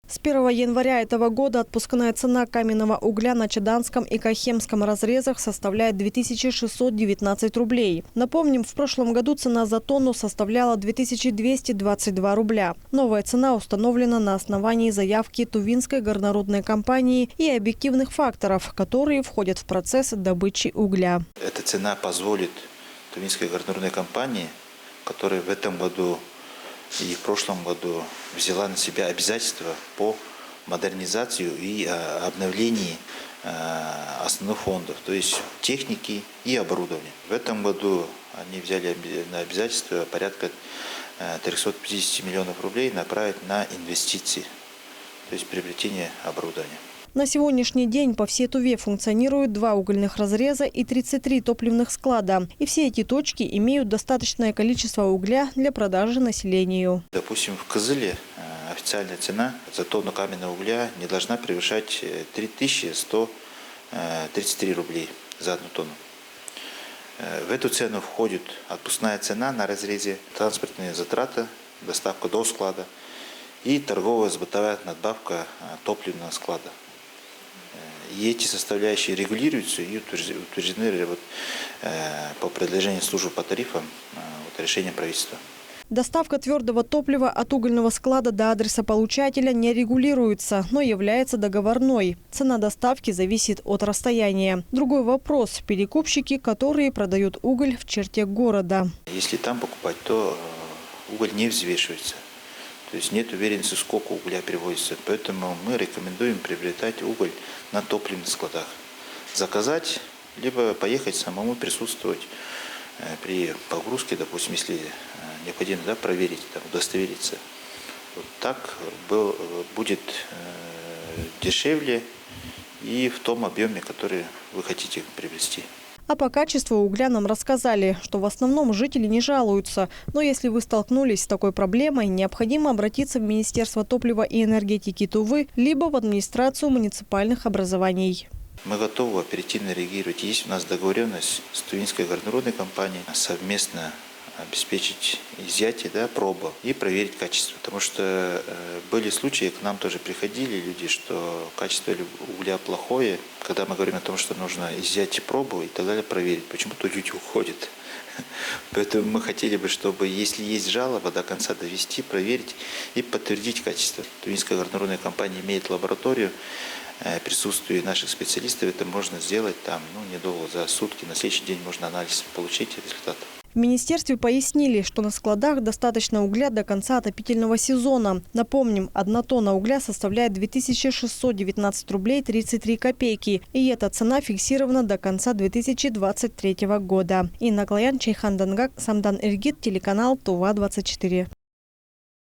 С 1 января этого года отпускная цена каменного угля на Чаданском и Кахемском разрезах составляет 2619 рублей. Напомним, в прошлом году цена за тонну составляла 2222 рубля. Новая цена установлена на основании заявки Тувинской горнорудной компании и объективных факторов, которые входят в процесс добычи угля. Эта цена позволит Тувинской горнорудной компании, которая в этом году и в прошлом году взяла на себя обязательства по модернизации и обновлению основных фондов, то есть техники и оборудования. В этом году они взяли на обязательство порядка 350 миллионов рублей направить на инвестиции, то есть приобретение оборудования. На сегодняшний день по всей Туве функционируют 2 угольных разреза и 33 топливных склада. И все эти точки имеют достаточное количество угля для продажи населению. Допустим, в Кызыле официальная цена за тонну каменного угля не должна превышать 3133 рублей за одну тонну. В эту цену входит отпускная цена на разрезе, транспортные затраты, доставка до склада и торговая сбытовая надбавка топливного склада. И эти составляющие регулируются и утверждены по предложению службы по тарифам решением правительства. Доставка твердого топлива от угольного склада до адреса получателя не регулируется, но является договорной. Цена доставки зависит от расстояния. Другой вопрос – перекупщики, которые продают уголь в черте города. Если там покупать, то уголь не взвешивается. То есть нет уверенности, сколько угля привозится. Поэтому мы рекомендуем приобретать уголь на топливных складах. Заказать, либо поехать самому присутствовать при погрузке, допустим, если необходимо проверить, удостовериться. Вот так будет дешевле и в том объеме, который вы хотите приобрести. А по качеству угля нам рассказали, что в основном жители не жалуются. Но если вы столкнулись с такой проблемой, необходимо обратиться в Министерство топлива и энергетики Тувы, либо в администрацию муниципальных образований. Мы готовы оперативно реагировать. Есть у нас договоренность с Тувинской горнорудной компанией совместно обеспечить изъятие пробы и проверить качество. Потому что были случаи, к нам тоже приходили люди, что качество угля плохое. Когда мы говорим о том, что нужно изъять пробу и так далее, проверить, почему-то люди уходят. Поэтому мы хотели бы, чтобы, если есть жалоба, до конца довести, проверить и подтвердить качество. Тувинская горнорудная компания имеет лабораторию, присутствие наших специалистов, это можно сделать недолго, за сутки. На следующий день можно анализ получить результат. В министерстве пояснили, что на складах достаточно угля до конца отопительного сезона. Напомним, 1 тонна угля составляет 2619 рублей 33 копейки. И эта цена фиксирована до конца 2023 года. Инна Клаян, Чайхан Дангак, Самдан Иргит, телеканал Тува 24.